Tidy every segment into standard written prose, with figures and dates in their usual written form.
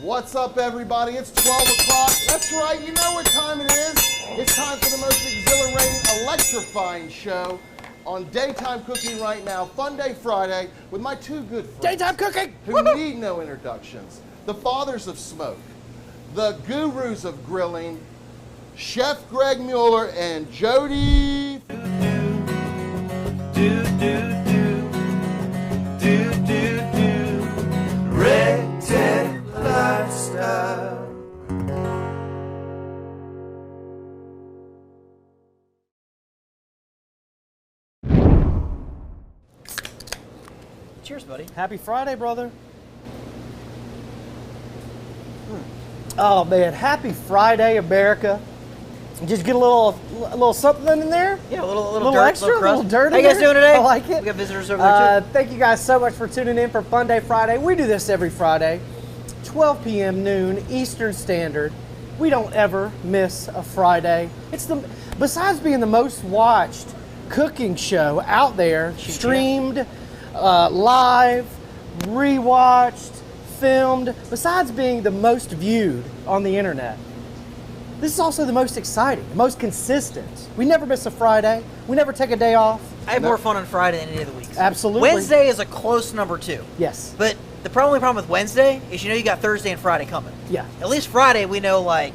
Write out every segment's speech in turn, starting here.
What's up, everybody? It's 12 o'clock. That's right, you know what time it is. It's time for the most exhilarating, electrifying show on daytime cooking right now, Funday Friday, with my two good friends. Daytime cooking! Who need no introductions. The fathers of smoke, the gurus of grilling, Chef Greg and Jody. recteq lifestyle. Cheers, buddy. Happy Friday, brother. Oh man, happy Friday, America. Just get a little something in there. Yeah, a little little dirt, extra, a crust. little dirt. How you guys doing today? I like it. We got visitors over there too. Thank you guys so much for tuning in for Funday Friday. We do this every Friday, 12 p.m. noon Eastern Standard. We don't ever miss a Friday. It's besides being the most watched cooking show out there, streamed, live, rewatched, filmed, besides being the most viewed on the internet. This is also the most exciting, the most consistent. We never miss a Friday. We never take a day off. I have more fun on Friday than any of the weeks. Absolutely. Wednesday is a close number 2. Yes. But the only problem with Wednesday is you got Thursday and Friday coming. Yeah. At least Friday we know right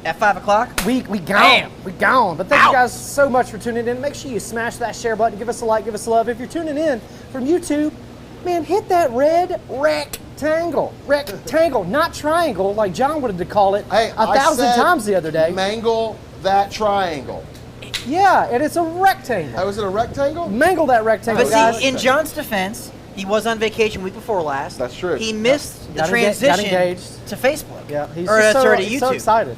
at 5 o'clock. We gone. Bam. We gone. But thank you guys so much for tuning in. Make sure you smash that share button. Give us a like. Give us a love. If you're tuning in from YouTube, man, hit that red rectangle. Rectangle, not triangle, like John wanted to call it Hey, 1,000 times the other day. Mangle that triangle. Yeah, and it's a rectangle. Oh, is it a rectangle? Mangle that rectangle, But guys. see, in John's defense, he was on vacation week before last. That's true. He missed the Got transition engaged. to Facebook. Yeah, he's or just sorry, to he's YouTube. so excited.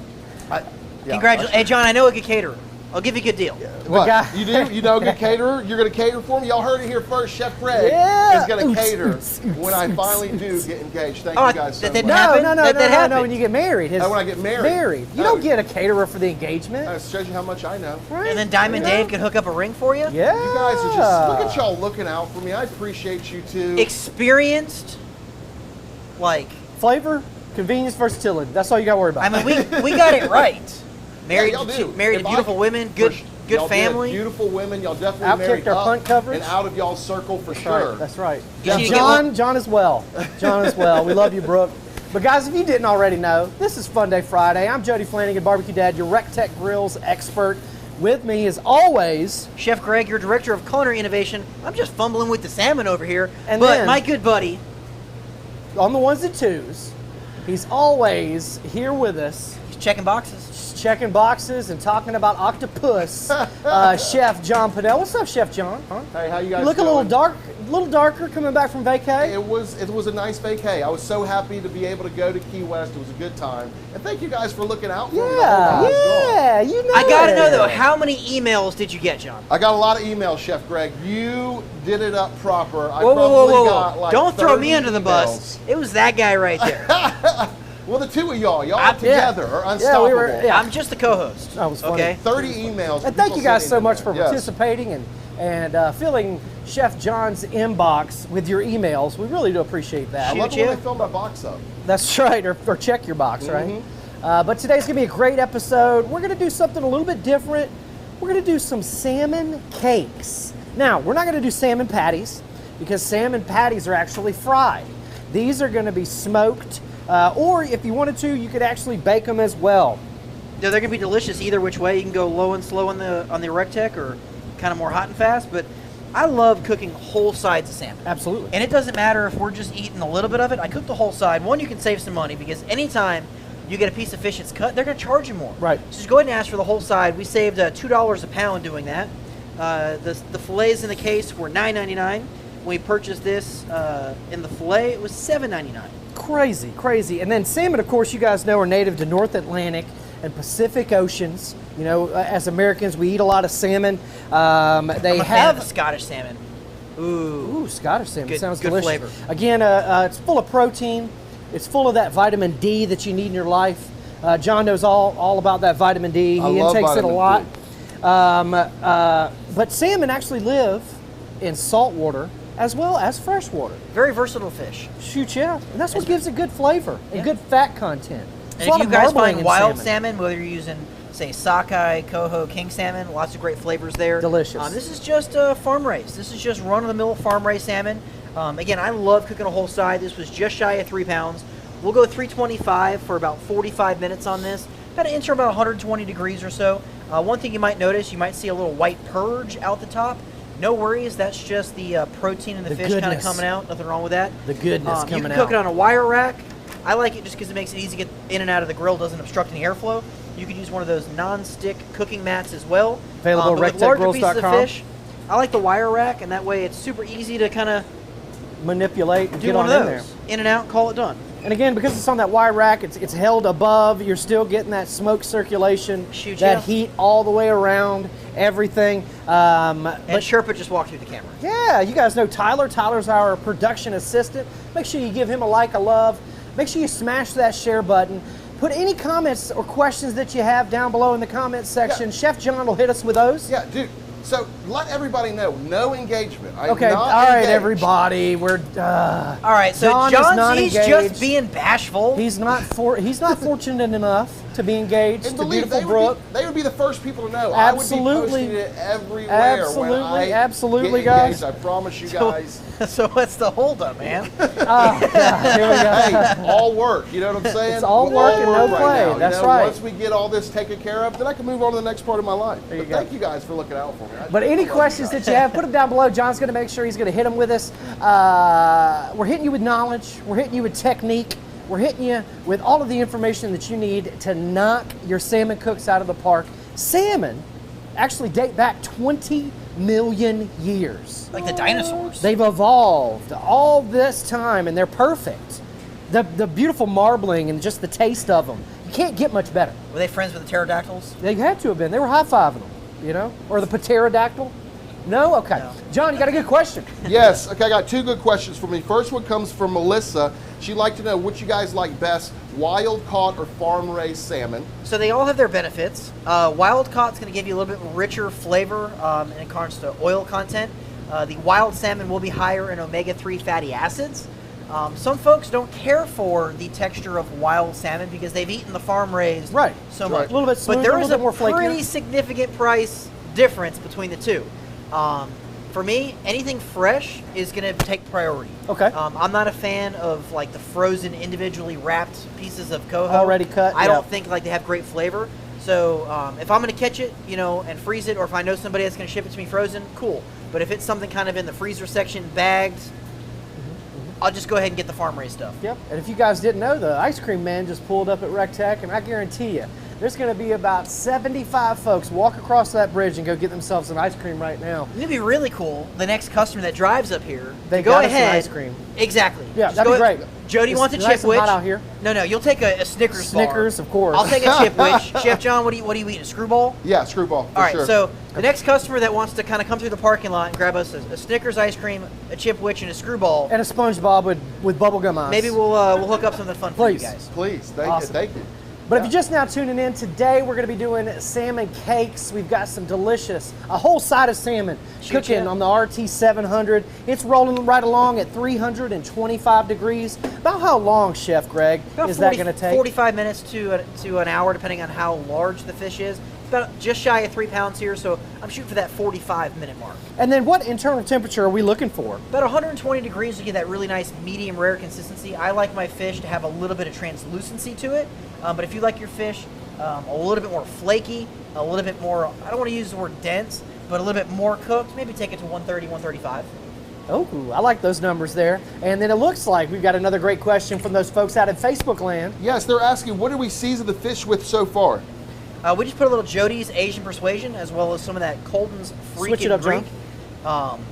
Congratulations. Hey, John, I know a good caterer. I'll give you a good deal. What? guy- You do? You know a good caterer? You're going to cater for me? Y'all heard it here first. Chef Greg is going to cater when I finally do get engaged. Thank you guys so that much. happened? No, That happened. when you get married. Oh, when I get married. You Oh. don't get a caterer for the engagement. That shows you how much I know. Right? And then Diamond You know? Dave can hook up a ring for you. Yeah. You guys are just, look at y'all looking out for me. I appreciate you too. Experienced, Flavor, convenience, versatility. That's all you got to worry about. I mean, we got it right. Married, y'all do. married If to beautiful women, good y'all family. did. Beautiful women. Y'all definitely Outkicked married our up punt coverage. and out of y'all's circle for That's sure. right. That's right. You need to John as well. John as well. We love you, Brooke. But guys, if you didn't already know, this is Funday Friday. I'm Jody Flanagan, Barbecue Dad, your recteq Grills expert. With me, as always, Chef Greg, your director of culinary innovation. I'm just fumbling with the salmon over here. And but then- my good buddy, on the ones and twos, he's always here with us, he's checking boxes. checking boxes and talking about octopus. Chef John Pinnell. What's up, Chef John? Huh? Hey, how you guys You look doing? a little darker coming back from vacay. It was a nice vacay. I was so happy to be able to go to Key West. It was a good time. And thank you guys for looking out for me. the whole time I was gone. Yeah, you know. I gotta it. know though, how many emails did you get, John? I got a lot of emails, Chef Greg. You did it up proper. I Whoa, probably whoa, whoa, got whoa! like Don't throw 30 me under the bus. emails. It was that guy right there. Well, the two of y'all I'm- together are Yeah, unstoppable. we were. Yeah. I'm just the co-host. That was funny. Okay. 30 emails. And thank you guys so much for Yes. participating and filling Chef John's inbox with your emails. We really do appreciate I that. love it when they fill my box up. That's right, or check your box, right? But today's gonna be a great episode. We're gonna do something a little bit different. We're gonna do some salmon cakes. Now, we're not gonna do salmon patties because salmon patties are actually fried. These are gonna be smoked, or if you wanted to, you could actually bake them as well. They're gonna be delicious either which way. You can go low and slow on the recteq, or kind of more hot and fast. But I love cooking whole sides of salmon. Absolutely. And it doesn't matter if we're just eating a little bit of it. I cook the whole side. One, you can save some money because anytime you get a piece of fish that's cut, they're going to charge you more. Right. So just go ahead and ask for the whole side. We saved $2 a pound doing that. The fillets in the case were $9.99. When we purchased this in the fillet, it was $7.99. Crazy. And then salmon, of course, you guys know are native to North Atlantic and Pacific Oceans. You know, as Americans, we eat a lot of salmon. They I'm a fan of have the Scottish salmon. Ooh, Scottish salmon. Good- Sounds good delicious. flavor. Again, it's full of protein. It's full of that vitamin D that you need in your life. John knows all about that vitamin D. I He love intakes it a vitamin lot. But salmon actually live in salt water as well as freshwater. Very versatile fish. Shoot, yeah. And that's what gives it good flavor and good fat content. And if you guys find wild salmon, whether you're using, say, sockeye, coho, king salmon, lots of great flavors there. Delicious. This is just farm raised. This is just run-of-the-mill farm raised salmon. Again, I love cooking a whole side. This was just shy of 3 pounds. We'll go 325 for about 45 minutes on this. Got an inch or about 120 degrees or so. One thing you might notice, you might see a little white purge out the top. No worries, that's just the protein in the fish kind of coming out. Nothing wrong with that. The goodness coming out. You can cook it on a wire rack. I like it just because it makes it easy to get in and out of the grill, doesn't obstruct any airflow. You could use one of those non-stick cooking mats as well. Available at recteqgrills.com. I like the wire rack, and that way it's super easy to kind of manipulate and do get one on of in those. there. In and out, call it done. And again, because it's on that wire rack, it's held above. You're still getting that smoke circulation, Shoot, that yeah. heat all the way around, everything. And Sherpa just walked through the camera. Yeah, you guys know Tyler. Tyler's our production assistant. Make sure you give him a like, a love. Make sure you smash that share button. Put any comments or questions that you have down below in the comments section. Yeah. Chef John will hit us with those. Yeah, dude. So let everybody know, no engagement. Okay, all right, everybody. We're all right. So he's just being bashful. He's not fortunate enough to be engaged and to believe, beautiful Brooke. They would be the first people to know. Absolutely. I would be posting it everywhere. Absolutely, when I get guys. engaged, I promise you guys. So what's the holdup, man? Here we go. Hey, all work. You know what I'm saying? It's all work and no play. Now. That's you know, right. Once we get all this taken care of, then I can move on to the next part of my life. There you But go. thank you guys for looking out for me. But any questions that you have, put them down below. John's going to make sure he's going to hit them with us. We're hitting you with knowledge. We're hitting you with technique. We're hitting you with all of the information that you need to knock your salmon cooks out of the park. Salmon actually date back 20 million years. Like the dinosaurs. They've evolved all this time, and they're perfect. The beautiful marbling and just the taste of them. You can't get much better. Were they friends with the pterodactyls? They had to have been. They were high-fiving them, you know? Or the pterodactyl. No? Okay. No. John, you got a good question. Yes. Okay, I got 2 good questions for me. First one comes from Melissa. She'd like to know which you guys like best, wild caught or farm raised salmon. So they all have their benefits. Wild caught's going to give you a little bit richer flavor in regards to oil content. The wild salmon will be higher in omega-3 fatty acids. Some folks don't care for the texture of wild salmon because they've eaten the farm raised so much. A little bit smoother, but there is a little bit more flakier. pretty significant price difference between the two. For me, anything fresh is going to take priority. Okay. I'm not a fan of like the frozen, individually wrapped pieces of coho. Already cut. I don't think like they have great flavor. So if I'm going to catch it, you know, and freeze it, or if I know somebody that's going to ship it to me frozen, cool. But if it's something kind of in the freezer section, bagged, I'll just go ahead and get the farm raised stuff. Yep. And if you guys didn't know, the ice cream man just pulled up at recteq, and I guarantee you, there's going to be about 75 folks walk across that bridge and go get themselves some ice cream right now. It'd be really cool. The next customer that drives up here, They go got us some ahead. ice cream. Exactly. Yeah, Just that'd go be ahead. great. Jody It's wants a nice chip and witch. hot out here. No, you'll take a Snickers bar. Snickers, of course. I'll take a chip witch. Chef John, what are you eating? A screwball? Yeah, screwball. For All right, sure. so the next customer that wants to kind of come through the parking lot and grab us a Snickers ice cream, a chip witch, and a screwball, And a SpongeBob with bubblegum eyes. maybe we'll hook up something fun for you Please. guys. Please, thank Awesome. you, thank you. But if you're just now tuning in, today we're going to be doing salmon cakes. We've got some delicious, a whole side of salmon cooking on the RT700. It's rolling right along at 325 degrees. About how long, Chef Greg, About is that going to take? 45 minutes to an hour, depending on how large the fish is. It's about just shy of 3 pounds here, so I'm shooting for that 45-minute mark. And then what internal temperature are we looking for? About 120 degrees to get that really nice medium rare consistency. I like my fish to have a little bit of translucency to it, but if you like your fish a little bit more flaky, a little bit more, I don't want to use the word dense, but a little bit more cooked, maybe take it to 130, 135. Oh, I like those numbers there. And then it looks like we've got another great question from those folks out in Facebook land. Yes, they're asking, what did we season the fish with so far? We just put a little Jody's Asian Persuasion, as well as some of that Colton's Switch it Freakin' up, Greek.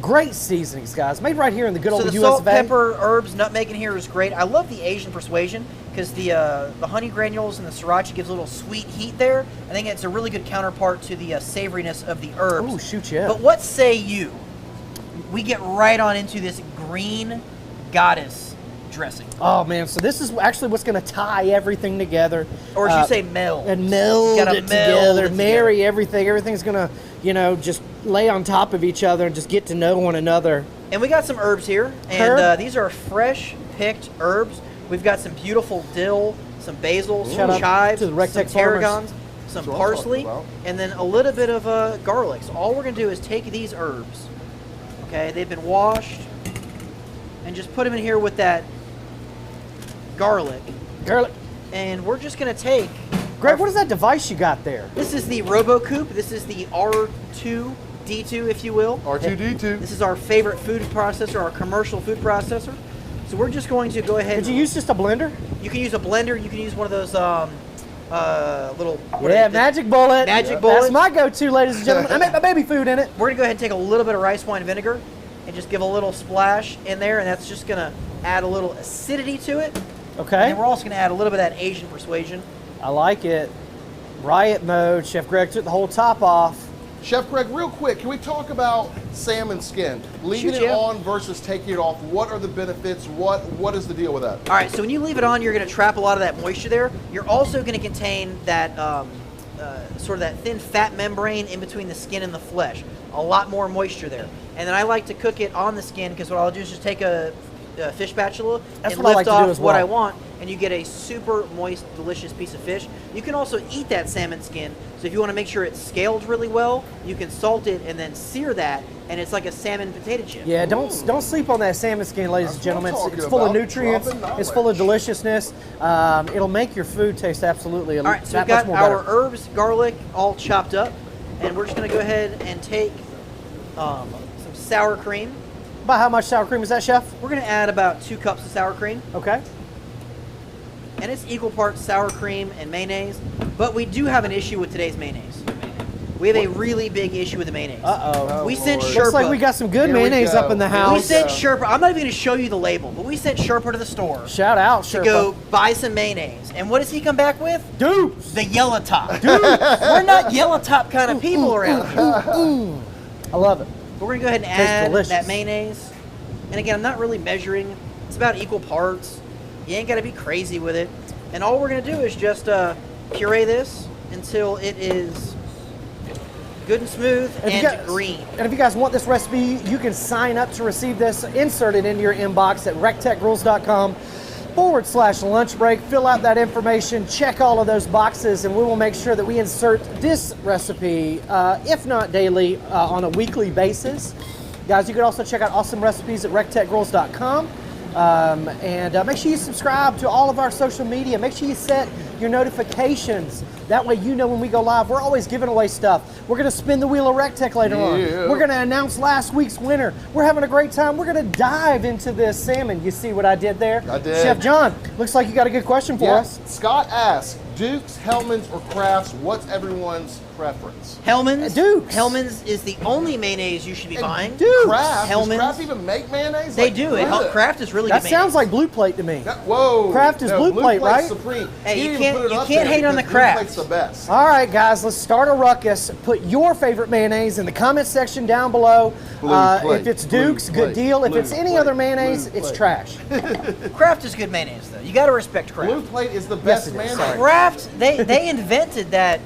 Great seasonings, guys. Made right here in the good So old the US salt, of A. pepper, herbs, nutmeg in here is great. I love the Asian Persuasion because the honey granules and the sriracha gives a little sweet heat there. I think it's a really good counterpart to the savoriness of the herbs. Ooh, shoot, yeah. But what say you? We get right on into this green goddess dressing. Oh man, so this is actually what's going to tie everything together. Or as you say, meld. And meld You gotta it meld together, it marry everything. Everything's going to, you know, just lay on top of each other and just get to know one another. And we got some herbs here, Herb? and these are fresh picked herbs. We've got some beautiful dill, some basil, Shout some out chives, to the some recteq farmers. tarragons, some That's what I'm parsley, talking about. and then a little bit of garlic. So all we're going to do is take these herbs, okay? They've been washed, and just put them in here with that garlic. Garlic. And we're just going to take... Greg, what is that device you got there? This is the RoboCoop. This is the R2D2, if you will. R2D2. This is our favorite food processor, our commercial food processor. So we're just going to go ahead. Did you use just a blender? You can use a blender. You can use one of those little. Magic bullet. Magic bullet. That's my go-to, ladies and gentlemen. I make my baby food in it. We're gonna go ahead and take a little bit of rice wine vinegar and just give a little splash in there, and that's just gonna add a little acidity to it. Okay. And then we're also gonna add a little bit of that Asian persuasion. I like it. Riot mode. Chef Greg took the whole top off. Chef Greg, real quick, can we talk about salmon skin? Leaving Shoot, it yeah. on versus taking it off. What are the benefits? What is the deal with that? All right, so when you leave it on, you're going to trap a lot of that moisture there. You're also going to contain that sort of that thin fat membrane in between the skin and the flesh. A lot more moisture there. And then I like to cook it on the skin because what I'll do is just take a fish spatula That's and what I lift like to do off as what well. I want, and you get a super moist, delicious piece of fish. You can also eat that salmon skin. So if you want to make sure it's scaled really well, you can salt it and then sear that, and it's like a salmon potato chip. Yeah, don't sleep on that salmon skin, ladies and That's what I'm gentlemen. It's talking full of about, nutrients. dropping It's full of knowledge. deliciousness. It'll make your food taste absolutely All right, so that we've got much more our better. herbs, garlic, all chopped up, and we're just going to go ahead and take some sour cream. About how much sour cream is that, Chef? We're going to add about 2 cups of sour cream, Okay. and it's equal parts sour cream and mayonnaise, but we do have an issue with today's mayonnaise. We have a really big issue with the mayonnaise. Uh-oh. We sent Lord. Sherpa. Looks like we got some good Here we mayonnaise go. up in the We We house. sent go. Sherpa. I'm not even going to show you the label, but we sent Sherpa to the store Shout out, to Sherpa. go buy some mayonnaise. And what does he come back with? Dupes. The yellow top. We're not yellow top kind of people around here. I love it. But we're going to go ahead and Tastes add delicious. that mayonnaise. And again, I'm not really measuring. It's about equal parts. You ain't got to be crazy with it. And all we're going to do is just puree this until it is good and smooth If you and guys- green. And if you guys want this recipe, you can sign up to receive this, insert it into your inbox at recteqrules.com/lunch break. Fill out that information, check all of those boxes, and we will make sure that we insert this recipe, if not daily, on a weekly basis. Guys, you can also check out awesome recipes at recteqrules.com. And make sure you subscribe to all of our social media. Make sure you set your notifications. That way you know when we go live. We're always giving away stuff. We're going to spin the wheel of recteq later on. We're going to announce last week's winner. We're having a great time. We're going to dive into this salmon. You see what I did there? I did. Chef John, looks like you got a good question for us. Scott asks, Dukes, Hellman's, or Kraft's, what's everyone's preference? Hellman's. Dukes. Hellman's is the only mayonnaise you should be buying. Dukes. Kraft? Does Hellman's. Kraft even make mayonnaise? They Like, do. really? Kraft is really That good sounds mayonnaise. like Blue Plate to me. Whoa. Kraft is Blue Plate, Plate's right? Supreme. Hey, He you didn't can't- even put it you up can't there hate on the because Blue Kraft. Plate's the best. All right, guys, let's start a ruckus. Put your favorite mayonnaise in the comment section down below. Blue Plate, if it's Blue Duke's, good Plate, deal. If Blue it's any Plate, other mayonnaise, Blue it's Plate. trash. Kraft is good mayonnaise, though. You got to respect Kraft. Blue Plate is the best it is. mayonnaise. Sorry. Kraft, they invented that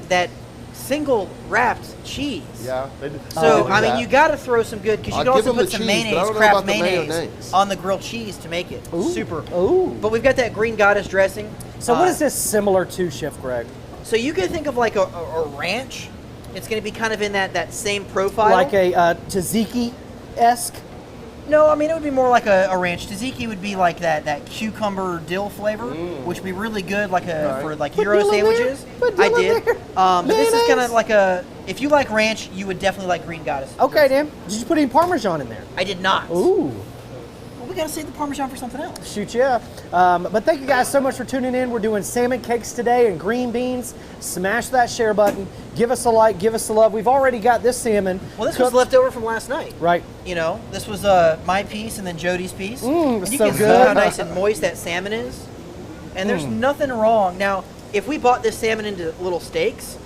single wrapped cheese. Yeah. They did. So They did I mean, that. you got to throw some good because you I'll can give also them the put some cheese, but I mayonnaise, don't know Kraft about the mayonnaise, mayonnaise. on the grilled cheese to make it super. Ooh. But we've got that green goddess dressing. So what is this similar to, Chef Greg? So you can think of like a ranch. It's going to be kind of in that same profile. Like a tzatziki-esque? No, I mean it would be more like a ranch. Tzatziki would be like that cucumber dill flavor, which would be really good like for like Put gyro dill in there? sandwiches. Put I dill in did. there? But this is kind Mayonnaise? of like a. If you like ranch, you would definitely like green goddess. Okay, then. Did you put any Parmesan in there? I did not. Ooh. Well, we gotta save the Parmesan for something else. Shoot, yeah. But thank you guys so much for tuning in. We're doing salmon cakes today and green beans. Smash that share button. Give us a like. Give us a love. We've already got this salmon. Well, this was cooked. left over from last night. Right. You know, this was my piece and then Jody's piece. it's And you so can see good. how nice and moist that salmon is. And there's nothing wrong. Now, if we bought this salmon into little steaks,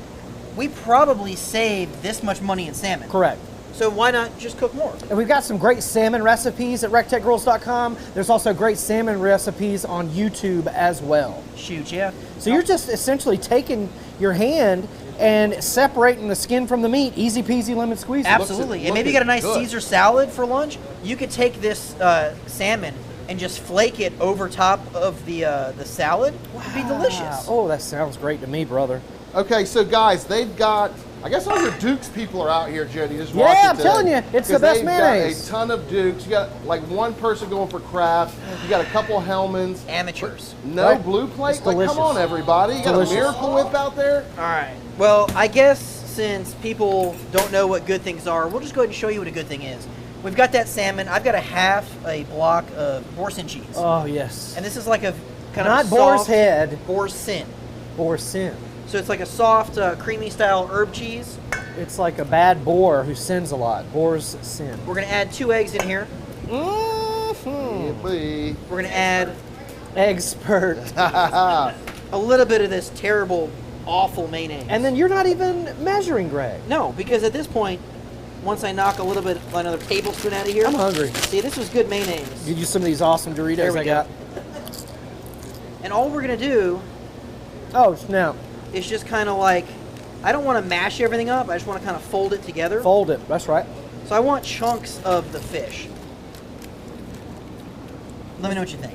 we probably saved this much money in salmon. Correct. So why not just cook more? And we've got some great salmon recipes at recteqgrills.com. There's also great salmon recipes on YouTube as well. Shoot, yeah. So you're just essentially taking your hand and separating the skin from the meat. Easy peasy lemon squeezy. Absolutely. And maybe you got a nice good. Caesar salad for lunch. You could take this salmon and just flake it over top of the salad. It'd be delicious. Oh, that sounds great to me, brother. Okay, so guys, they've got, I guess all your Dukes people are out here, Jody, just Yeah, watching I'm today, telling you, it's the 'cause best they've mayonnaise. got a ton of Dukes. You got like one person going for Kraft. You got a couple Hellmans. Amateurs. No Right. blue plate. It's Like, come delicious. on, everybody. You got Delicious. a Miracle Whip out there. All right. Well, I guess since people don't know what good things are, we'll just go ahead and show you what a good thing is. We've got that salmon. I've got a block of boursin cheese. Oh, yes. And this is like a kind Not of a boar's soft head. boursin. Boursin. So it's like a soft, creamy style herb cheese. It's like a bad boar who sins a lot. Boars sin. We're gonna add 2 eggs in here. Yippee. We're gonna add Expert. a little bit of this terrible, awful mayonnaise. And then you're not even measuring, Greg. no, because at this point, once I knock a little bit, another tablespoon out of here. I'm hungry. See, this was good mayonnaise. Give you some of these awesome There Doritos we I go. got. And all we're gonna do Oh, now is just kind of like, I don't want to mash everything up. I just want to kind of fold it together. fold it. That's right. So I want chunks of the fish. Let me know what you think.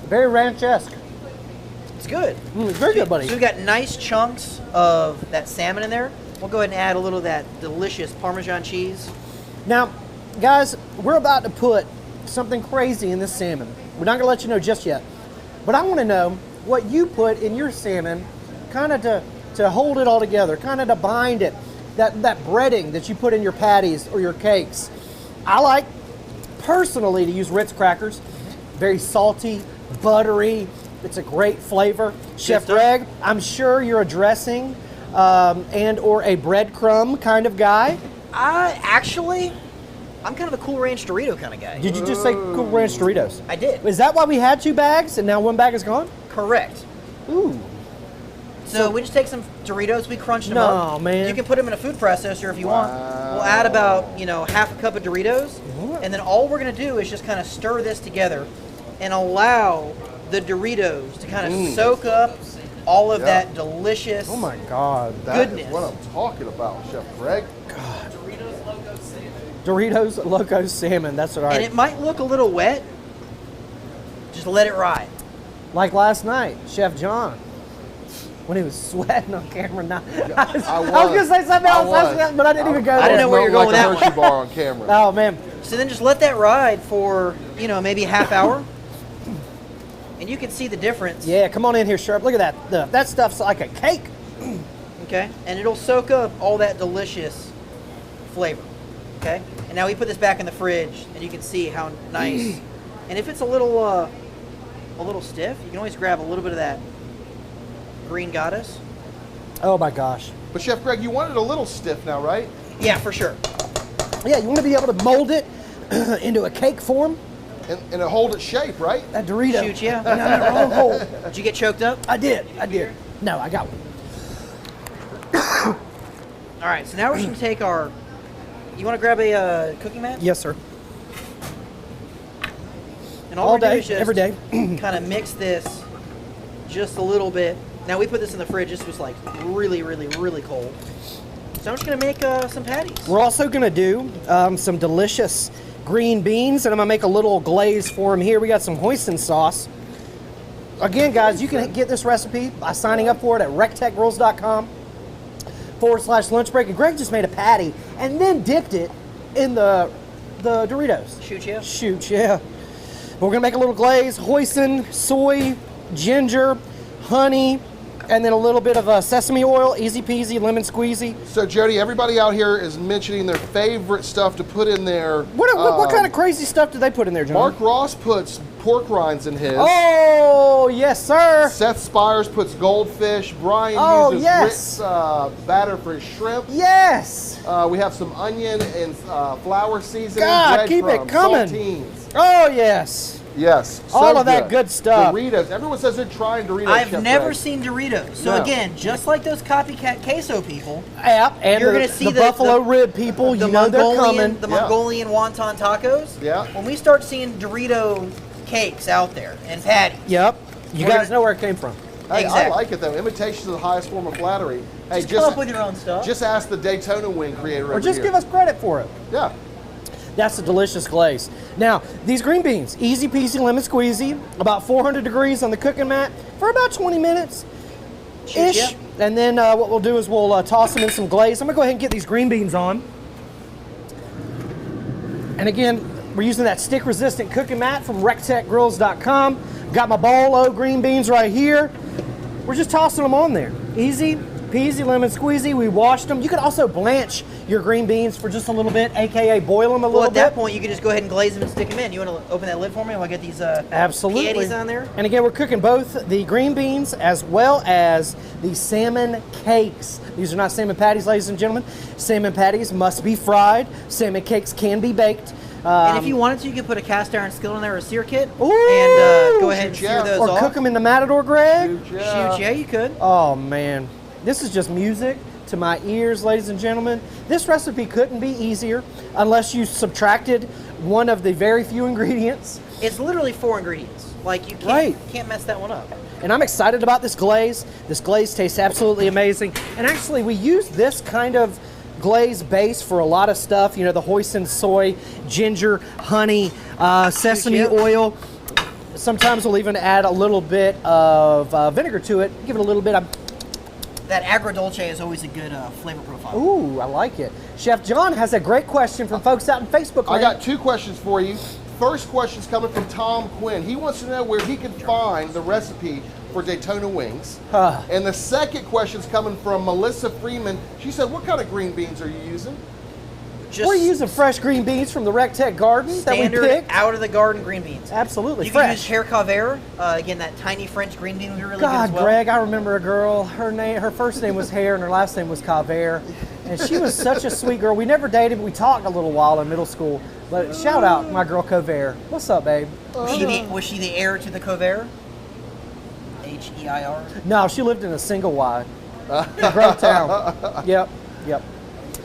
Very ranch-esque. It's good. It's very good, buddy. So we've got nice chunks of that salmon in there. We'll go ahead and add a little of that delicious Parmesan cheese. Now, guys, we're about to put something crazy in this salmon. We're not going to let you know just yet. But I want to know what you put in your salmon, kind of to hold it all together, kind of to bind it. That breading that you put in your patties or your cakes. I like, personally, to use Ritz crackers. Very salty, buttery. It's a great flavor. Chef stuff. Greg, I'm sure you're a dressing and or a breadcrumb kind of guy. I'm kind of a Cool Ranch Dorito kind of guy. Did you just say Cool Ranch Doritos? I did. Is that why we had 2 bags and now 1 bag is gone? Correct. Ooh. So we just take some Doritos, we crunch them No, up. man. You can put them in a food processor if you want. We'll add about, half a cup of Doritos. And then all we're going to do is just kind of stir this together and allow the Doritos to kind of soak up all of that delicious. Oh my God. That Goodness. is what I'm talking about, Chef Greg. Doritos Loco Salmon, that's what And it might look a little wet. Just let it ride. Like last night, Chef John, when he was sweating on camera. I was was. going to say something I else, was. but I didn't even go I there. didn't know where you're going like with a that Hershey one. bar on camera. Oh, man. So then just let that ride for, maybe a half hour. And you can see the difference. Yeah, come on in here, Sharp. Look at that. That stuff's like a cake. Okay? And it'll soak up all that delicious flavor. Okay? And now we put this back in the fridge, and you can see how nice. And if it's a little stiff, you can always grab a little bit of that green goddess. Oh, my gosh. But Chef Greg, you want it a little stiff now, right? Yeah, for sure. Yeah, you want to be able to mold it into a cake form. And it hold its shape, right? That Dorito. Shoot, yeah. No, wrong hole. Did you get choked up? I did. No, I got one. All right, so now we're just going to take our... You want to grab a cooking mat? Yes, sir. And all All we're doing day, is just every day. kind of mix this just a little bit. Now we put this in the fridge. This was like really, really, really cold. So I'm just gonna make some patties. We're also gonna do some delicious green beans, and I'm gonna make a little glaze for them here. We got some hoisin sauce. Again, guys, you can get this recipe by signing up for it at recteqgrills.com/lunch break. And Greg just made a patty and then dipped it in the Doritos. Shoot, yeah. Shoot, yeah. We're gonna make a little glaze, hoisin, soy, ginger, honey, and then a little bit of sesame oil, easy peasy, lemon squeezy. So Jody, everybody out here is mentioning their favorite stuff to put in there. What kind of crazy stuff do they put in there, John? Mark Ross puts pork rinds in his. Oh, yes, sir. Seth Spires puts goldfish. Brian uses Ritz batter for his shrimp. Yes. We have some onion and flour seasoning. God, keep it breadcrumbs, coming. saltines. Oh, yes. Yes. All of that good stuff. Doritos. Everyone says they're trying Doritos. I've Chef never Greg. seen Doritos. So No. again, just like those copycat queso people, Yep, and you're the, gonna see the buffalo rib people, the you know they're coming. The Yeah. Mongolian wonton tacos. Yeah. When we start seeing Dorito cakes out there and patties. Yep. You We're guys gonna- know where it came from. Hey, Exactly. I like it though. Imitation is the highest form of flattery. Hey, Just come up with your own stuff. Just ask the Daytona wing creator Or over just here. give us credit for it. Yeah. That's a delicious glaze. Now, these green beans, easy peasy lemon squeezy, about 400 degrees on the cooking mat for about 20 minutes ish. Yeah. And then what we'll do is we'll toss them in some glaze. I'm gonna go ahead and get these green beans on. And again, we're using that stick resistant cooking mat from recteqgrills.com. Got my Bolo green beans right here. We're just tossing them on there. Easy peasy lemon squeezy. We washed them. You could also blanch your green beans for just a little bit, aka boil them a Well, little at that bit. point, you can just go ahead and glaze them and stick them in. You want to open that lid for me while I get these Absolutely. patties on there? And again, we're cooking both the green beans as well as the salmon cakes. These are not salmon patties, ladies and gentlemen. Salmon patties must be fried. Salmon cakes can be baked. And if you wanted to, you could put a cast iron skillet in there or a sear kit Ooh! and go ahead and Shoot, sear yeah. those or off. cook them in the Matador, Greg. Shoot, yeah. Shoot, yeah, you could. Oh man, this is just music to my ears, ladies and gentlemen. This recipe couldn't be easier unless you subtracted one of the very few ingredients. It's literally 4 ingredients. Like you Right. can't mess that one up. And I'm excited about this glaze. This glaze tastes absolutely amazing. And actually, we use this kind of glaze base for a lot of stuff. You know, the hoisin soy, ginger, honey, sesame Yeah. oil. Sometimes we'll even add a little bit of vinegar to it. Give it a little bit of, That agrodolce is always a good flavor profile. ooh, I like it. Chef John has a great question from folks out in Facebook I land. got 2 questions for you. First question's coming from Tom Quinn. He wants to know where he can find the recipe for Daytona wings. And the second question's coming from Melissa Freeman. She said, what kind of green beans are you using? Just We're using fresh green beans from the recteq garden that we standard picked. out of the garden green beans. Absolutely You can fresh. use Hair again, that tiny French green bean would be really good God, as well. Greg, I remember a girl. Her first name was Hare and her last name was Caver, and she was such a sweet girl. We never dated, but we talked a little while in middle school. But shout out my girl Caver. What's up, babe? Was she the heir to the Cover? H-E-I-R? No, she lived in a single wide. Grovetown. Yep.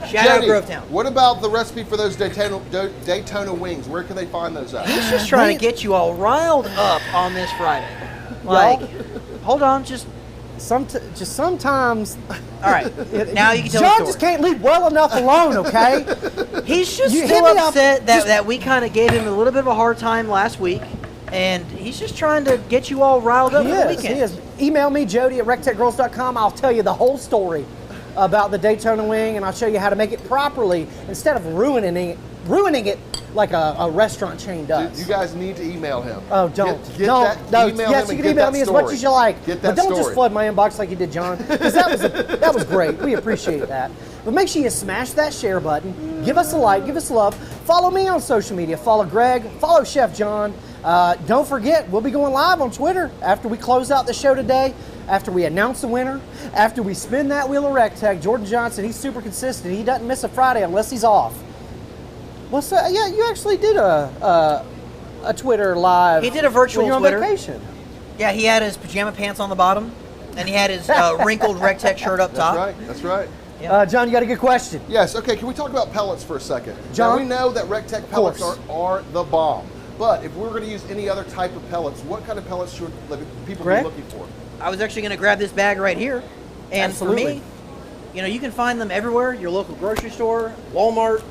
Shout out Jody, Grovetown. what about the recipe for those Daytona wings? Where can they find those at? He's just trying to get you all riled up on this Friday. Like, hold on, just Sometimes. all right. Now you can tell John the story. just can't leave well enough alone, okay? He's just You hit still me up, upset that, just- that we kind of gave him a little bit of a hard time last week, and he's just trying to get you all riled up He for the is. weekend. He is. Email me, Jody at recteqgirls.com. I'll tell you the whole story about the Daytona wing, and I'll show you how to make it properly instead of ruining it like a restaurant chain does. You guys need to email him. Oh, don't. Get don't. that, No, email yes, him you and can get email that me as story. much as you like. Get that but don't just story. flood my inbox like you did, John, because that was great. We appreciate that. But make sure you smash that share button. Give us a like. Give us love. Follow me on social media. Follow Greg. Follow Chef John. Don't forget, we'll be going live on Twitter after we close out the show today. After we announce the winner, after we spin that wheel of recteq. Jordan Johnson, he's super consistent. He doesn't miss a Friday unless he's off. What's that? Yeah, you actually did a Twitter live. He did a virtual when you're on Twitter. vacation. Yeah, he had his pajama pants on the bottom, and he had his wrinkled recteq shirt up top. That's right. John, you got a good question. Yes, okay, can we talk about pellets for a second? John? Now, we know that recteq pellets course. are the bomb. But if we were going to use any other type of pellets, what kind of pellets should people Greg? be looking for? I was actually going to grab this bag right here, and Absolutely. for me, you can find them everywhere. Your local grocery store, Walmart,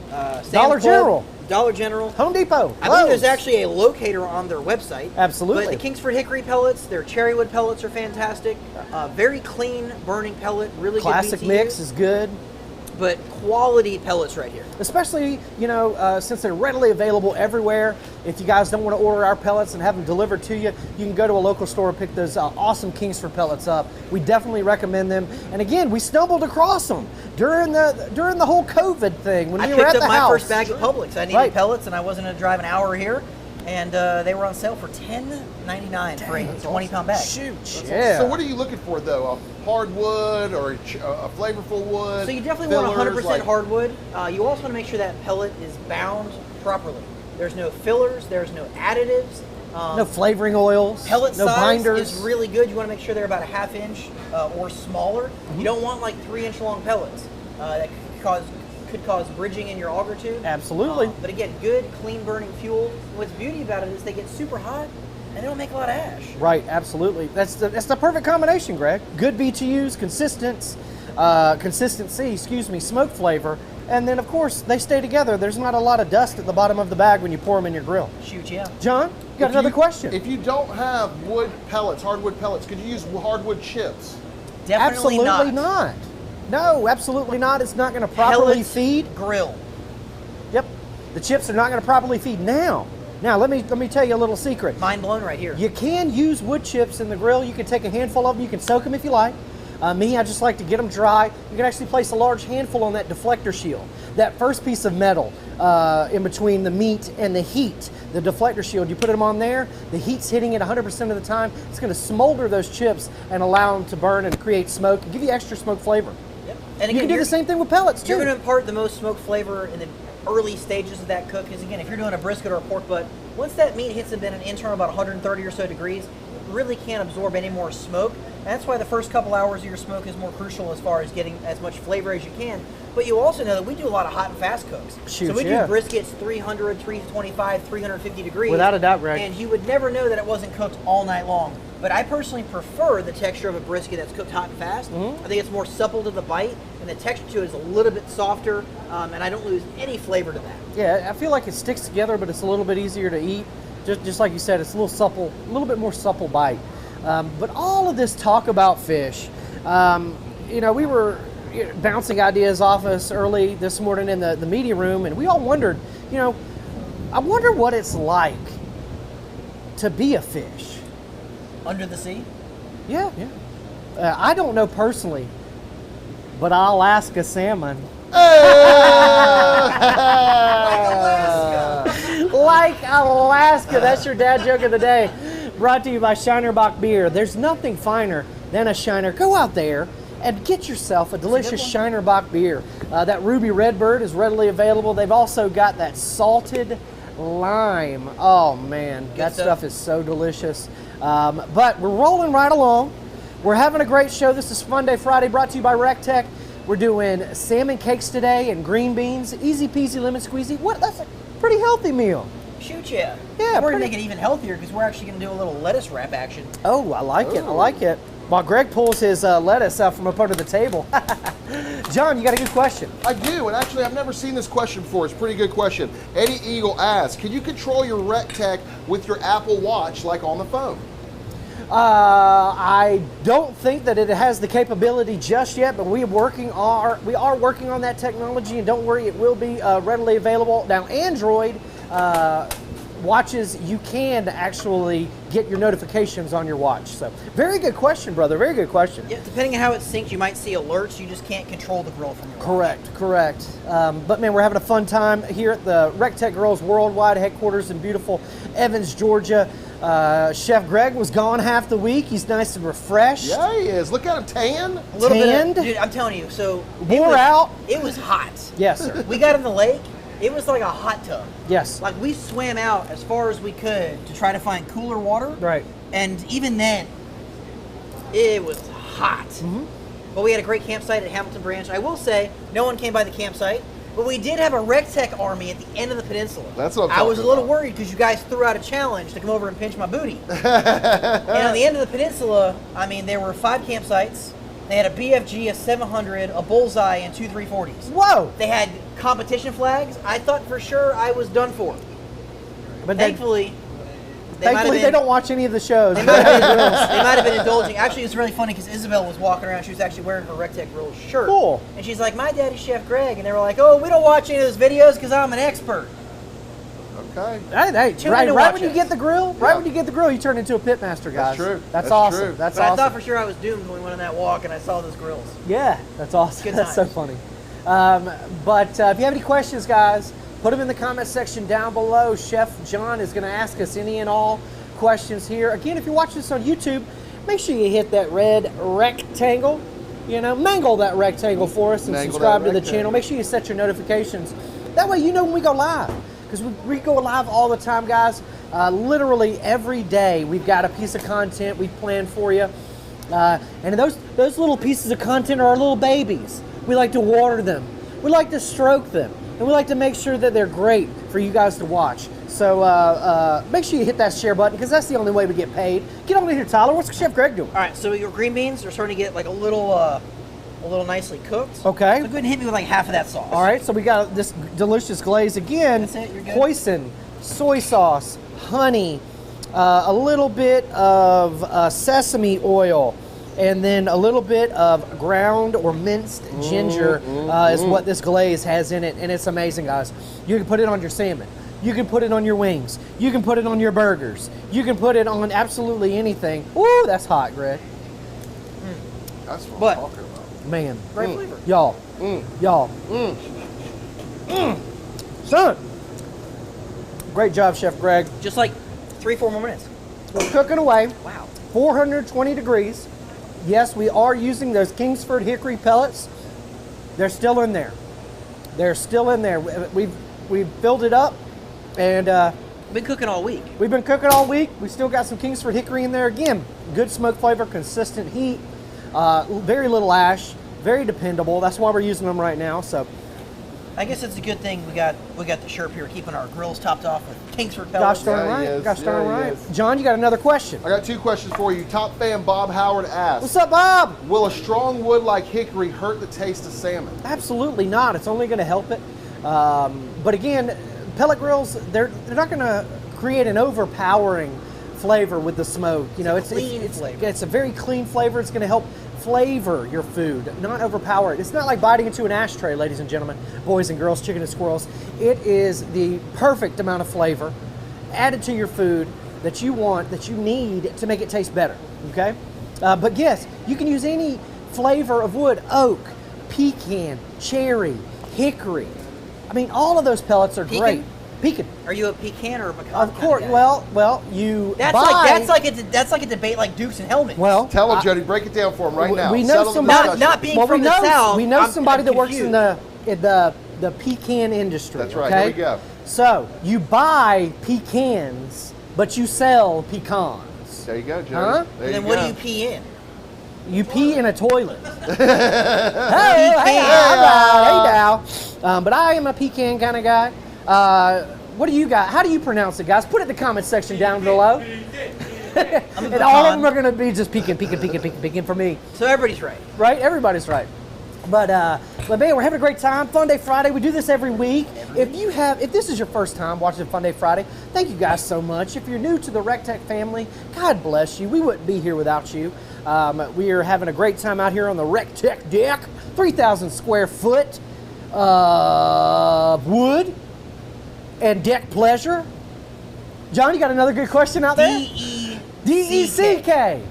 Sam's Dollar Club, General. Dollar General. Home Depot. I believe Lowe's. there's actually a locator on their website. Absolutely. But the Kingsford Hickory pellets, their cherrywood pellets are fantastic. Very clean burning pellet, really Classic good BTU, mix is good. but quality pellets right here. Especially, since they're readily available everywhere. If you guys don't want to order our pellets and have them delivered to you, you can go to a local store and pick those awesome Kingsford pellets up. We definitely recommend them. And again, we stumbled across them during the whole COVID thing when I we were picked at up the my house. first bag at Publix. I needed Right. pellets, and I wasn't going to drive an hour here. And they were on sale for $10.99 for a 20-pound bag. Shoot, So yeah. what are you looking for, though? A hardwood or a flavorful wood? So you definitely want fillers, 100% hardwood. You also want to make sure that pellet is bound properly. There's no fillers. There's no additives. No flavoring oils. Pellet no size binders. is really good. You want to make sure they're about a ½ inch or smaller. You don't want like 3-inch long pellets that could cause bridging in your auger tube. Absolutely. But again, good, clean burning fuel. What's beauty about it is they get super hot and they don't make a lot of ash. Right, absolutely. That's the perfect combination, Greg. Good BTUs, consistency, smoke flavor, and then of course they stay together. There's not a lot of dust at the bottom of the bag when you pour them in your grill. Shoot, yeah. John, you got another question. If you don't have wood pellets, hardwood pellets, could you use hardwood chips? Definitely Absolutely not. No, absolutely not. It's not going to properly Pellets, feed. grill. Yep, the chips are not going to properly feed. Now, let me tell you a little secret. Mind blown right here. You can use wood chips in the grill. You can take a handful of them. You can soak them if you like. Me, I just like to get them dry. You can actually place a large handful on that deflector shield. That first piece of metal in between the meat and the heat, the deflector shield, you put them on there, the heat's hitting it 100% of the time. It's going to smolder those chips and allow them to burn and create smoke and give you extra smoke flavor. Yep. And You again, can do the same thing with pellets too. You're going to impart the most smoke flavor in the early stages of that cook. Because again, if you're doing a brisket or a pork butt, once that meat hits an internal about 130 or so degrees, it really can't absorb any more smoke. And that's why the first couple hours of your smoke is more crucial as far as getting as much flavor as you can. But you also know that we do a lot of hot and fast cooks. So we do briskets 300, 325, 350 degrees. Without a doubt, Greg. And you would never know that it wasn't cooked all night long. But I personally prefer the texture of a brisket that's cooked hot and fast. I think it's more supple to the bite, and the texture to it is a little bit softer, and I don't lose any flavor to that. Yeah, I feel like it sticks together, but it's a little bit easier to eat. Just like you said, it's a little bit more supple bite. But all of this talk about fish, we were bouncing ideas off us early this morning in the media room, and we all wondered, I wonder what it's like to be a fish. Under the sea? Yeah. I don't know personally, but I'll ask a salmon. Like Alaska. That's your dad joke of the day. Brought to you by Shinerbach Beer. There's nothing finer than a Shiner. Go out there and get yourself a delicious Shinerbach beer. That Ruby Redbird is readily available. They've also got that salted lime. Oh man, that stuff is so delicious. But we're rolling right along. We're having a great show. This is Funday Friday, brought to you by recteq. We're doing salmon cakes today and green beans. Easy peasy lemon squeezy. That's a pretty healthy meal. Shoot, yeah. Yeah, we're going to make it even healthier because we're actually going to do a little lettuce wrap action. Oh, I like it. I like it. While Greg pulls his lettuce out from up under the table. John, you got a good question. I do, and actually I've never seen this question before. It's a pretty good question. Eddie Eagle asks, can you control your recteq with your Apple Watch like on the phone? I don't think that it has the capability just yet, but we are working on that technology, and don't worry, it will be readily available. Now, Android watches, you can actually get your notifications on your watch. So, very good question, brother. Very good question. Yeah, depending on how it's synced, you might see alerts. You just can't control the grill from your watch. Correct. But man, we're having a fun time here at the recteq Grills Worldwide headquarters in beautiful Evans, Georgia. Chef Greg was gone half the week. He's nice and refreshed. Yeah, he is. Look at him, tan. A little Tanned. bit. Dude, I'm telling you. So Wore out. It was hot. Yes, sir. We got in the lake. It was like a hot tub. Yes. Like we swam out as far as we could to try to find cooler water. Right. And even then, it was hot. But we had a great campsite at Hamilton Branch. I will say, no one came by the campsite. But we did have a recteq army at the end of the peninsula. That's what I'm I was a little about. worried because you guys threw out a challenge to come over and pinch my booty. And on the end of the peninsula, I mean, there were 5 campsites. They had a BFG, a 700, a Bullseye, and 2 340s. Whoa! They had competition flags. I thought for sure I was done for. But Thankfully, they don't watch any of the shows. They might have been indulging. Actually, it's really funny because Isabel was walking around. She was actually wearing her recteq Grills shirt. Cool. And she's like, my daddy's Chef Greg. And they were like, oh, we don't watch any of those videos because I'm an expert. Okay. Hey, Tune in right to when watch you us. get the grill, you turn into a pitmaster, guys. That's true. That's awesome. True. That's But awesome. I thought for sure I was doomed when we went on that walk and I saw those grills. Yeah, that's awesome. Good That's so times. funny. But if you have any questions, guys, put them in the comment section down below. Chef John is going to ask us any and all questions here. Again, if you're watching this on YouTube, make sure you hit that red rectangle. Mangle that rectangle for us and Mangle subscribe that to the rectangle. channel. Make sure you set your notifications. That way you know when we go live. because we go live all the time, guys. Literally every day we've got a piece of content we've planned for you. And those little pieces of content are our little babies. We like to water them. We like to stroke them. And we like to make sure that they're great for you guys to watch. So make sure you hit that share button because that's the only way we get paid. Get over here, Tyler. What's Chef Greg doing? All right, so your green beans are starting to get like a little nicely cooked. Okay. So go ahead and hit me with like half of that sauce. All right, so we got this delicious glaze again. That's it, you're good. Hoisin, soy sauce, honey, a little bit of sesame oil, and then a little bit of ground or minced ginger is what this glaze has in it, and it's amazing, guys. You can put it on your salmon. You can put it on your wings. You can put it on your burgers. You can put it on absolutely anything. Ooh, that's hot, Greg. That's what But- I'm talking about. Man. Great flavor. Y'all. Y'all. Son. Great job, Chef Greg. Just like 3-4 more minutes. We're cooking away. Wow. 420 degrees. Yes, we are using those Kingsford Hickory pellets. They're still in there. They're still in there. We've filled it up, and We've been cooking all week. we've been cooking all week. We still got some Kingsford Hickory in there. Again, good smoke flavor, consistent heat, very little ash, very dependable. That's why we're using them right now. So, I guess it's a good thing we got the shirt here keeping our grills topped off with Kingsford pellets. gosh darn Yeah, he right. is. Gosh darn Yeah, he right. is. John, you got another question. I got 2 questions for you. Top fan Bob Howard asks, What's up, Bob? will a strong wood like hickory hurt the taste of salmon? Absolutely not. It's only going to help it. But again, pellet grills, they're not going to create an overpowering flavor with the smoke. You know, It's a clean flavor. It's a very clean flavor. It's going to help flavor your food, not overpower it. It's not like biting into an ashtray, ladies and gentlemen, boys and girls, chicken and squirrels. It is the perfect amount of flavor added to your food that you want, that you need to make it taste better, okay? But yes, you can use any flavor of wood: oak, pecan, cherry, hickory. I mean, all of those pellets are Pecan? great. Pecan. Are you a pecan or a pecan? Of course. kind of guy? Well, you that's buy. that's like a debate like Dukes and helmets. Well, Tell him, Jody. Break it down for him right now. We know Settle the somebody. discussion. Not being well, from we the know, South, we know I'm somebody that works in confused. the pecan industry. That's right. Okay? Here we go. So you buy pecans, but you sell pecans. There you go, Jody. Huh? There And then you what go. do you pee in? You pee in a toilet. Hey now. But I am a pecan kind of guy. What do you got? How do you pronounce it, guys? Put it in the comment section down below. And all of them are going to be just pecan for me. So everybody's right. Right? Everybody's right. But man, we're having a great time. Funday Friday. We do this every week. If this is your first time watching Funday Friday, thank you guys so much. If you're new to the recteq family, God bless you. We wouldn't be here without you. We are having a great time out here on the recteq deck. 3,000 square foot wood and deck pleasure. John, you got another good question out there? D-E-C-K.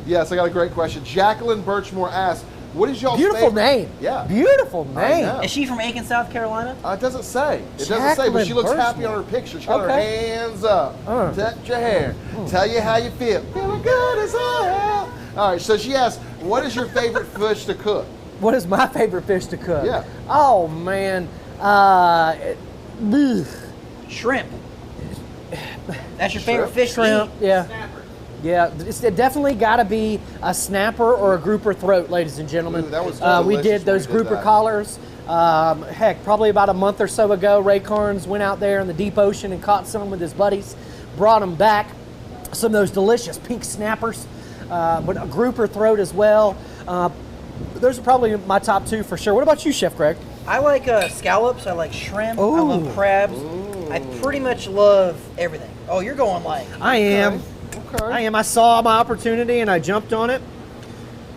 Yes, I got a great question. Jacqueline Birchmore asks, what is y'all's Beautiful favorite? name. Yeah. Beautiful I name. know. Is she from Aiken, South Carolina? It doesn't say. It doesn't say, but Jacqueline she looks happy Birchmore. on her picture. She got her Okay. hands up, touch your hair, tell you how you feel. Feeling good as hell. All right, so she asks, what is your favorite fish to cook? What is my favorite fish to cook? Yeah. Oh man. Ugh. Shrimp. That's your favorite fish to Shrimp. eat? Yeah. Yeah, it's definitely got to be a snapper or a grouper throat, ladies and gentlemen. Ooh, that was we delicious did those when we did grouper that. collars. Heck, probably about a month or so ago, Ray Carnes went out there in the deep ocean and caught some with his buddies, brought them back. Some of those delicious pink snappers, but a grouper throat as well. Those are probably my top 2 for sure. What about you, Chef Greg? I like scallops. I like shrimp. I Ooh. love crabs. I pretty much love everything. Oh, you're going like. I am. Okay. I am. I saw my opportunity and I jumped on it,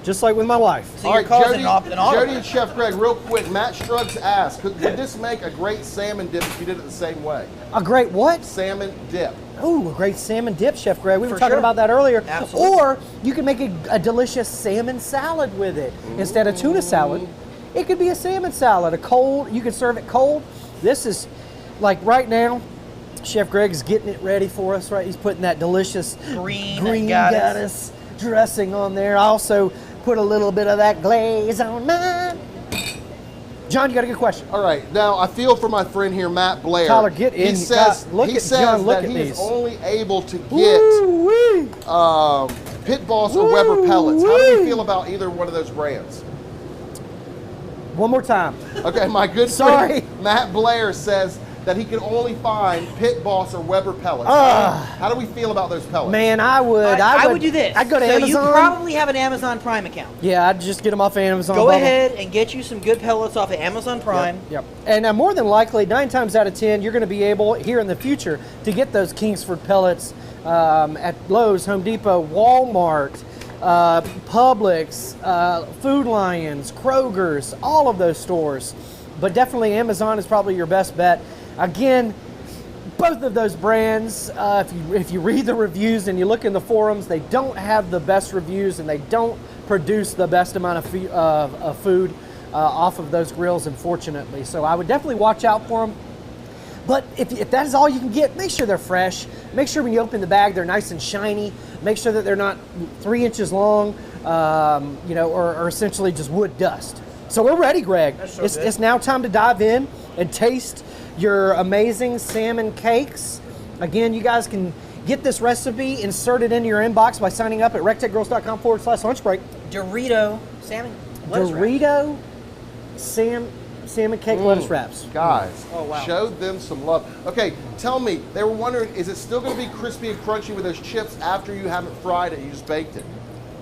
just like with my wife. So All you're right, causing Jody, an autograph. Jody and Chef Greg, real quick, Matt Struggs asks, would this make a great salmon dip if you did it the same way? A great what? Salmon dip. Oh, a great salmon dip, Chef Greg. We were For talking sure. about that earlier. Absolutely. Or you can make a delicious salmon salad with it instead of tuna salad. It could be a salmon salad, you can serve it cold. This is like right now. Chef Greg is getting it ready for us, right? He's putting that delicious Green goddess. dressing on there. I also put a little bit of that glaze on mine. John, you got a good question. All right, now I feel for my friend here, Matt Blair. Tyler, get in. He says, Look he at says John, look that at he these. is only able to get Woo-wee. Pit Boss or Weber pellets. How do Woo-wee. we feel about either one of those brands? One more time. Okay, my good Sorry. friend Matt Blair says that he can only find Pit Boss or Weber pellets. How do we feel about those pellets? Man, I would do this. I'd go to so Amazon. you probably have an Amazon Prime account. Yeah, I'd just get them off Amazon. Go Bubba. ahead and get you some good pellets off of Amazon Prime. Yep. And more than likely, 9 times out of 10, you're going to be able, here in the future, to get those Kingsford pellets at Lowe's, Home Depot, Walmart, Publix, Food Lions, Kroger's, all of those stores. But definitely Amazon is probably your best bet. Again, both of those brands, if you read the reviews and you look in the forums, they don't have the best reviews and they don't produce the best amount of food off of those grills, unfortunately. So I would definitely watch out for them. But if that is all you can get, make sure they're fresh. Make sure when you open the bag, they're nice and shiny. Make sure that they're not 3 inches long, or essentially just wood dust. So we're ready, Greg. It's now time to dive in and taste your amazing salmon cakes. Again, you guys can get this recipe inserted into your inbox by signing up at recteqgirls.com/lunch break. Dorito salmon lettuce wraps. Dorito salmon cake lettuce wraps. Guys, Oh, wow. show them some love. Okay, tell me, they were wondering, is it still going to be crispy and crunchy with those chips after you haven't fried it, you just baked it?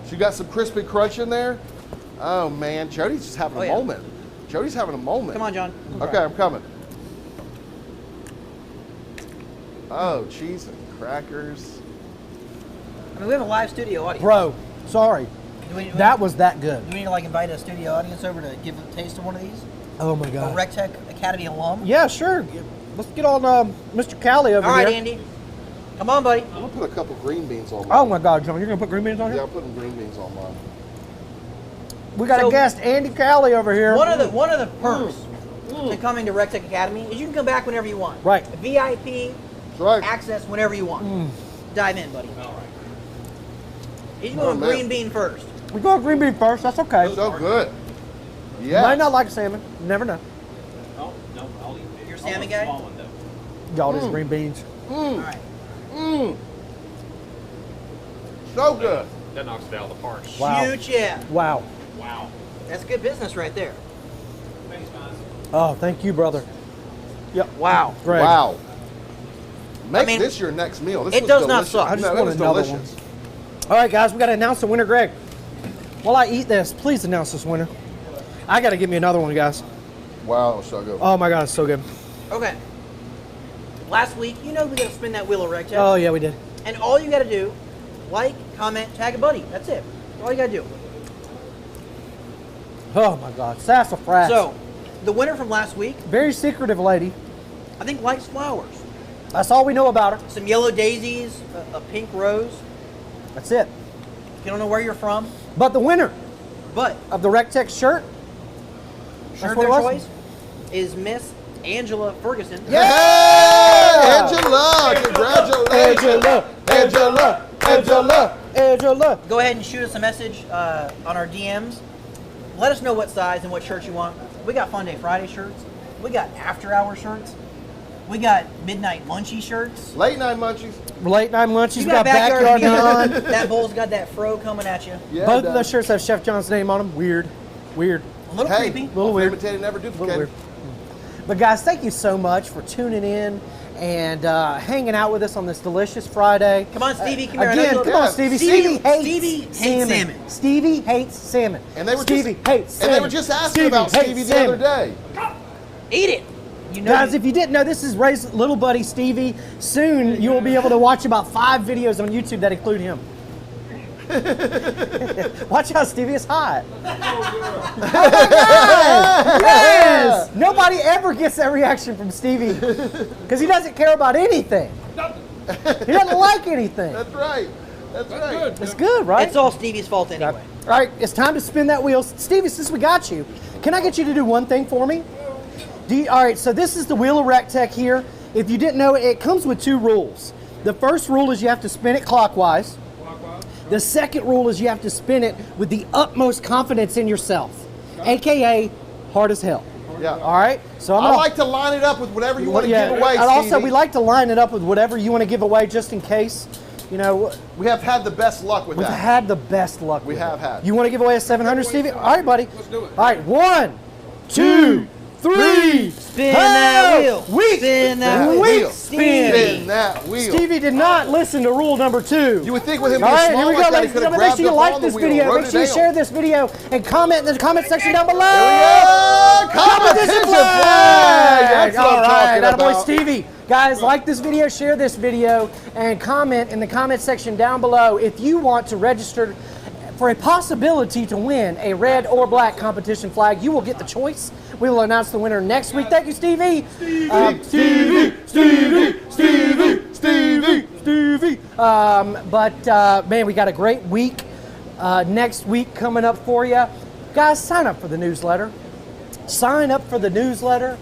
So you got some crispy crunch in there? Oh man, Jody's just having a moment. Jody's having a moment. Come on, John. Okay, I'm coming. Oh, cheese and crackers. I mean, we have a live studio audience. Bro, sorry. That was that good. Do we need to like invite a studio audience over to give a taste of one of these? Oh my A God. recteq Academy alum? Yeah, sure. Let's get on Mr. Callie over All right, here. Andy. Come on, buddy. I'm gonna put a couple green beans on mine. Oh my God, John, you're gonna put green beans on Yeah, here? I'm putting green beans on mine. We got So- a guest, Andy Callie over here. One of the perks to coming to recteq Academy is you can come back whenever you want. Right. VIP That's right. access whenever you want. Dive in, buddy. All right. He's Oh, going man. green bean first. We go green bean first. That's okay. So good. You Yeah. might not like salmon. You never know. Oh, no, I'll eat it. You're a salmon guy? Small one, though. Y'all these green beans. All right. So good. That knocks it out of the park. Wow. Huge, yeah. Wow. Wow. That's good business right there. Thanks, guys. Oh, thank you, brother. Yep. Wow. Greg. Wow. Make I mean, this your next meal. This it was does not delicious. suck. I just No, it want was another delicious. All right, guys, we got to announce the winner, Greg. While I eat this, please announce this winner. I got to give me another one, guys. Wow, it was so good. Oh my God, it's so good. Okay. Last week, we got to spin that wheel of recteq. Oh yeah, we did. And all you got to do, like, comment, tag a buddy. That's it. That's all you got to do. Oh my God, sassafras. So, the winner from last week, very secretive lady. I think likes flowers. That's all we know about her. Some yellow daisies, a pink rose. That's it. You don't know where you're from, But the winner but of the recteq shirt. sure what their it was. choice is Miss Angela Ferguson. Yeah! Angela! Congratulations! Angela. Go ahead and shoot us a message on our DMs. Let us know what size and what shirt you want. We got Funday Friday shirts. We got after hour shirts. We got midnight munchy shirts. Late night munchies. Late night lunches. You We got backyard beyond. beyond. That bull's got that fro coming at you. Yeah, Both it of those does. shirts have Chef John's name on them. Weird. A little Hey, creepy. Little weird. Imitated, never A little duplicated. weird. But guys, thank you so much for tuning in and hanging out with us on this delicious Friday. Come on, Stevie. Come here. I know Again, you come love- on, Stevie. Stevie hates hates salmon. Stevie hates salmon. And they were Stevie hates salmon. And they were just asking about hates Stevie the salmon. other day. Eat it. You know Guys, if you didn't know, this is Ray's little buddy Stevie. Soon you will be able to watch about 5 videos on YouTube that include him. Watch how Stevie is hot. Oh my God! Yes! Nobody ever gets that reaction from Stevie because he doesn't care about anything. He doesn't like anything. That's right. That's right. It's good, right? it's all Stevie's fault anyway. All right, it's time to spin that wheel. Stevie, since we got you, can I get you to do one thing for me? All right, so this is the wheel of recteq here. If you didn't know, it comes with 2 rules. The first rule is you have to spin it clockwise. The second rule is you have to spin it with the utmost confidence in yourself, AKA hard as hell. Yeah. All right. So I'm I gonna, like to line it up with whatever you want to give away, and also Stevie. we like to line it up with whatever you want to give away, just in case. You know, We have had the best luck with we've that. had the best luck. We with have it. had. You want to give away a 700, Stevie? All right, buddy. Let's do it. All right, 1, 2, 3. Spin that wheel. Weak. Spin that wheel. Weak Stevie. Spin that wheel. Stevie did not listen to rule number 2. You would think with him All being right, small here we like go, that, he ladies and could have gentlemen. Make grabbed sure you up like on the this wheel, video. wrote Make it sure you down. share this video and comment in the comment section down below. There we go. Competition flag. That's what All I'm right, talking attaboy about. Stevie. Guys, like this video, share this video, and comment in the comment section down below if you want to register for a possibility to win a red or black competition flag. You will get the choice. We will announce the winner next week. Thank you, Stevie. Stevie. Man, we got a great week next week coming up for you. Guys, sign up for the newsletter. Sign up for the newsletter.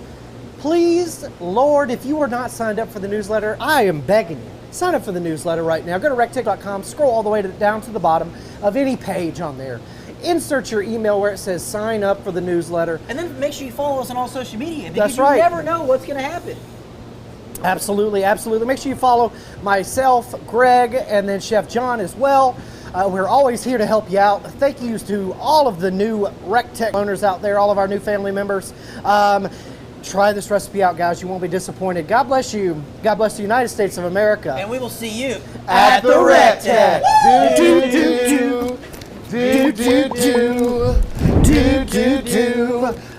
Please, Lord, if you are not signed up for the newsletter, I am begging you. Sign up for the newsletter right now. Go to recteq.com, scroll all the way down to the bottom of any page on there. Insert your email where it says sign up for the newsletter. And then make sure you follow us on all social media because That's right. you never know what's going to happen. Absolutely, absolutely. Make sure you follow myself, Greg, and then Chef John as well. We're always here to help you out. Thank yous to all of the new recteq owners out there, all of our new family members. Try this recipe out, guys. You won't be disappointed. God bless you. God bless the United States of America. And we will see you At the recteq.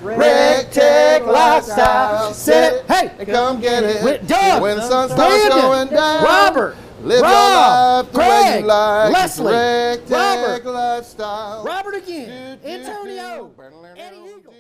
Recteq lifestyle. Set it. Hey. And come get it. With Doug, When the sun starts Brandon, going down. Robert, Live Rob, your life the way Craig, you like. Leslie, Recteq Robert, lifestyle. Robert again, Antonio, Eddie Eagle.